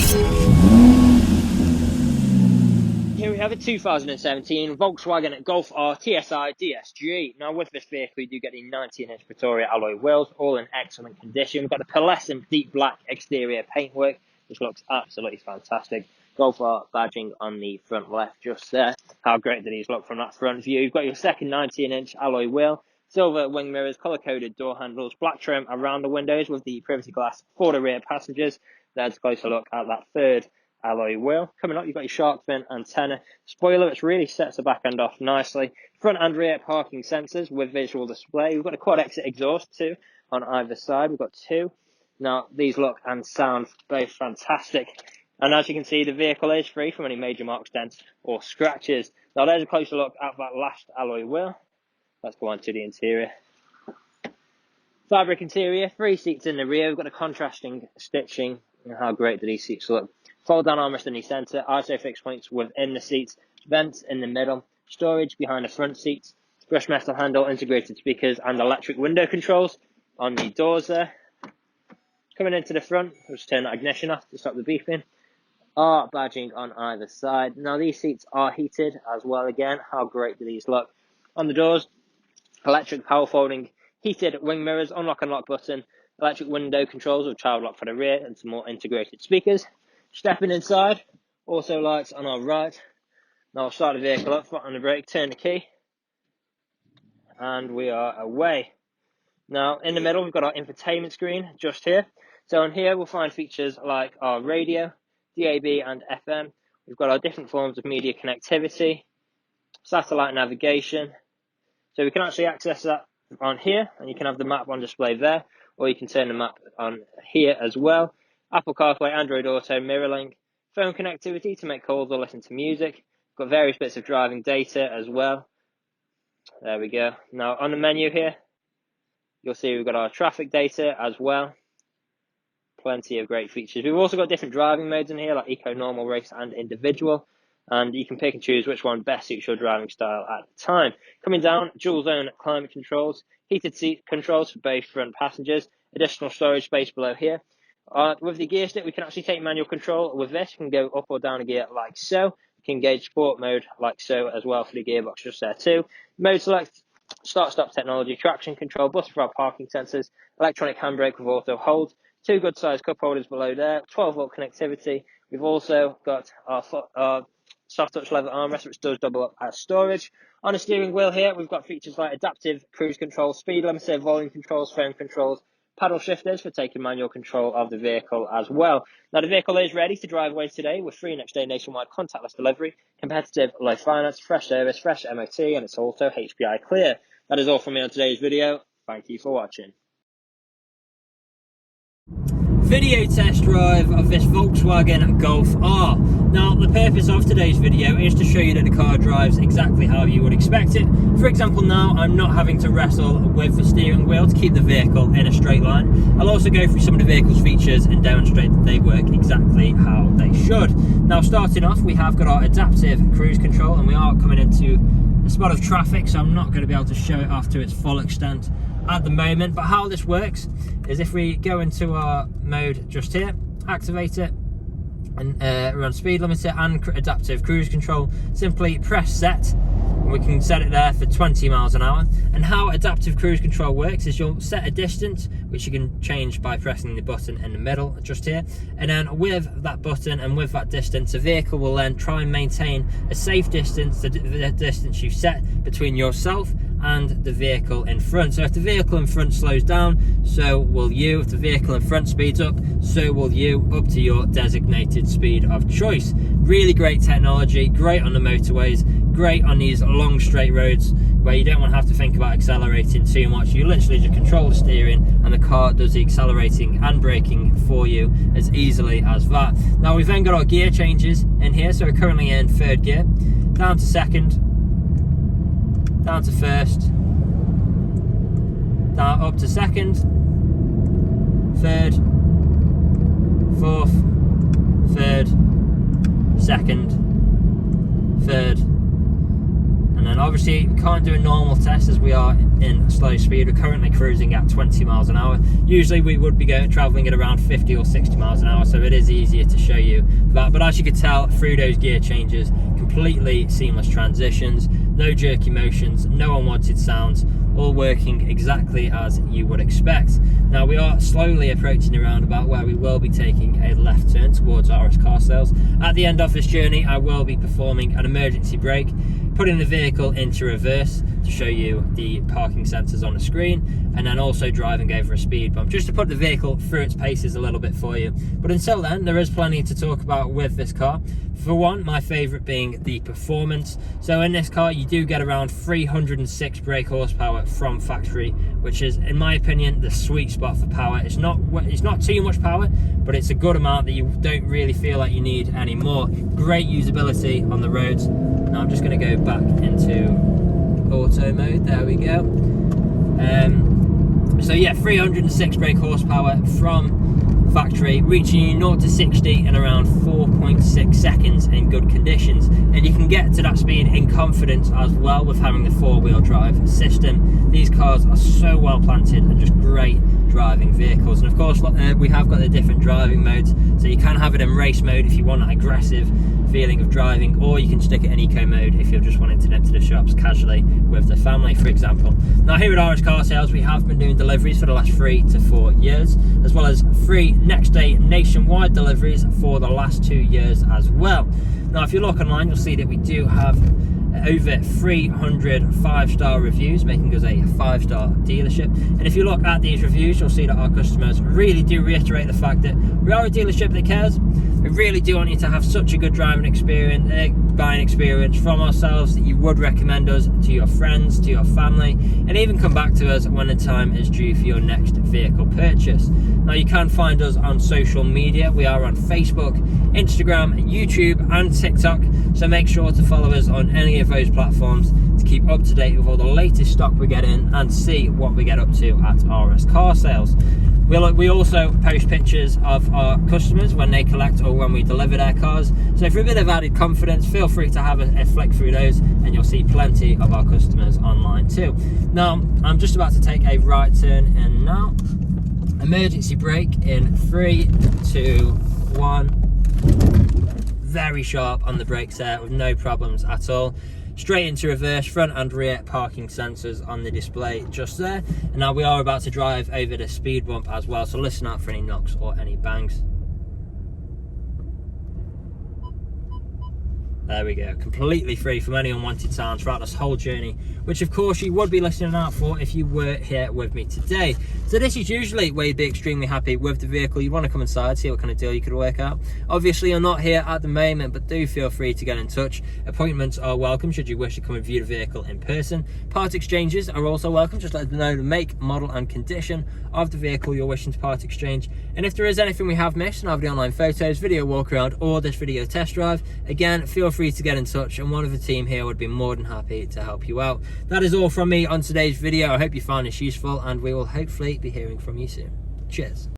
Here we have a 2017 Volkswagen Golf R TSI DSG. Now with this vehicle you do get the 19-inch Pretoria alloy wheels, all in excellent condition. We've got the pearlescent deep black exterior paintwork, which looks absolutely fantastic. Golf R badging on the front left just there. How great do these look from that front view? You've got your second 19-inch alloy wheel, silver wing mirrors, colour-coded door handles, black trim around the windows with the privacy glass for the rear passengers. There's a closer look at that third alloy wheel. Coming up, you've got your shark fin antenna spoiler, which really sets the back end off nicely. Front and rear parking sensors with visual display. We've got a quad exit exhaust too on either side. We've got two. Now, these look and sound both fantastic. And as you can see, the vehicle is free from any major marks, dents or scratches. Now, there's a closer look at that last alloy wheel. Let's go on to the interior. Fabric interior, 3 seats in the rear. We've got a contrasting stitching. How great do these seats look? Fold down armrest in the centre, ISO fixed points within the seats, vents in the middle, storage behind the front seats, brushed metal handle, integrated speakers and electric window controls on the doors there. Coming into the front, we'll just turn that ignition off to stop the beeping. R badging on either side. Now these seats are heated as well again. How great do these look? On the doors, electric power folding, heated wing mirrors, unlock and lock button, electric window controls with child lock for the rear and some more integrated speakers. Stepping inside, also lights on our right. Now I'll start the vehicle up, foot on the brake, turn the key, and we are away. Now in the middle we've got our infotainment screen just here. So on here we'll find features like our radio, DAB and FM. We've got our different forms of media connectivity, satellite navigation. So we can actually access that on here, and you can have the map on display there, or you can turn the map on here as well. Apple CarPlay, Android Auto, MirrorLink, phone connectivity to make calls or listen to music. Got various bits of driving data as well. There we go. Now on the menu here, you'll see we've got our traffic data as well. Plenty of great features. We've also got different driving modes in here, like Eco, Normal, Race and Individual. And you can pick and choose which one best suits your driving style at the time. Coming down, dual zone climate controls, heated seat controls for both front passengers, additional storage space below here. With the gear stick, we can actually take manual control with this. You can go up or down a gear like so. You can engage sport mode like so as well for the gearbox just there too. Mode select, start-stop technology, traction control, button for our parking sensors, electronic handbrake with auto hold, 2 good-sized cup holders below there, 12-volt connectivity. We've also got our soft touch leather armrest, which does double up as storage. On the steering wheel here, we've got features like adaptive cruise control, speed limiter, volume controls, phone controls, paddle shifters for taking manual control of the vehicle as well. Now the vehicle is ready to drive away today with free next day nationwide contactless delivery, competitive low finance, fresh service, fresh MOT, and it's also HPI clear. That is all from me on today's video. Thank you for watching. Video test drive of this Volkswagen Golf R. Now the purpose of today's video is to show you that the car drives exactly how you would expect it. For example, now I'm not having to wrestle with the steering wheel to keep the vehicle in a straight line. I'll also go through some of the vehicle's features and demonstrate that they work exactly how they should. Now starting off, we have got our adaptive cruise control, and we are coming into a spot of traffic, so I'm not going to be able to show it off to its full extent at the moment. But how this works is if we go into our mode just here, activate it, and run speed limiter and adaptive cruise control, simply press set, and we can set it there for 20 miles an hour. And how adaptive cruise control works is you'll set a distance, which you can change by pressing the button in the middle just here, and then with that button and with that distance, the vehicle will then try and maintain a safe distance, the distance you've set between yourself and the vehicle in front. So if the vehicle in front slows down, so will you. If the vehicle in front speeds up, so will you, up to your designated speed of choice. Really great technology, great on the motorways, great on these long straight roads where you don't want to have to think about accelerating too much. You literally just control the steering and the car does the accelerating and braking for you as easily as that. Now we've then got our gear changes in here. So we're currently in 3rd gear, down to 2nd, down to 1st, down up to 2nd, 3rd, 4th, 3rd, 2nd, 3rd, and then obviously we can't do a normal test as we are in slow speed. We're currently cruising at 20 miles an hour. Usually we would be traveling at around 50 or 60 miles an hour, so it is easier to show you that. But as you can tell through those gear changes, completely seamless transitions, no jerky motions, no unwanted sounds, all working exactly as you would expect. Now we are slowly approaching the roundabout where we will be taking a left turn towards RS Car Sales. At the end of this journey, I will be performing an emergency brake, putting the vehicle into reverse to show you the parking sensors on the screen, and then also driving over a speed bump just to put the vehicle through its paces a little bit for you. But until then, there is plenty to talk about with this car. For one, my favourite being the performance. So in this car you do get around 306 brake horsepower from factory, which is, in my opinion, the sweet spot for power. It's not too much power, but it's a good amount that you don't really feel like you need any more. Great usability on the roads. Now I'm just going to go back into auto mode. There we go. So yeah, 306 brake horsepower from factory, reaching you 0 to 60 in around 4.6 seconds in good conditions. And you can get to that speed in confidence as well with having the four-wheel drive system. These cars are so well planted and just great driving vehicles. And of course we have got the different driving modes, so you can have it in race mode if you want an aggressive feeling of driving, or you can stick it in eco mode if you're just wanting to nip to the shops casually with the family, for example. Now here at RS Car Sales, we have been doing deliveries for the last 3 to 4 years, as well as free next day nationwide deliveries for the last 2 years as well. Now if you look online, you'll see that we do have over 300 5-star reviews, making us a 5-star dealership. And if you look at these reviews, you'll see that our customers really do reiterate the fact that we are a dealership that cares. We really do want you to have such a good driving experience, buying experience from ourselves, that you would recommend us to your friends, to your family, and even come back to us when the time is due for your next vehicle purchase. Now you can find us on social media. We are on Facebook, Instagram, YouTube and TikTok, so make sure to follow us on any of those platforms to keep up to date with all the latest stock we get in and see what we get up to at RS Car Sales. We also post pictures of our customers when they collect or when we deliver their cars, so for a bit of added confidence, feel free to have a flick through those and you'll see plenty of our customers online too. Now I'm just about to take a right turn in now. Emergency brake in 3, 2, 1. Very sharp on the brakes there with no problems at all. Straight into reverse, front and rear parking sensors on the display just there. And now we are about to drive over the speed bump as well, so listen out for any knocks or any bangs. There we go, completely free from any unwanted sounds throughout this whole journey, which of course you would be listening out for if you were here with me today. So this is usually where you'd be extremely happy with the vehicle. You want to come inside, see what kind of deal you could work out. Obviously you're not here at the moment, but do feel free to get in touch. Appointments are welcome should you wish to come and view the vehicle in person. Part exchanges are also welcome. Just let us know the make, model and condition of the vehicle you're wishing to part exchange. And if there is anything we have missed in our the online photos, video walk around or this video test drive, again feel free to get in touch and one of the team here would be more than happy to help you out. That is all from me on today's video. I hope you found this useful and we will hopefully be hearing from you soon. Cheers.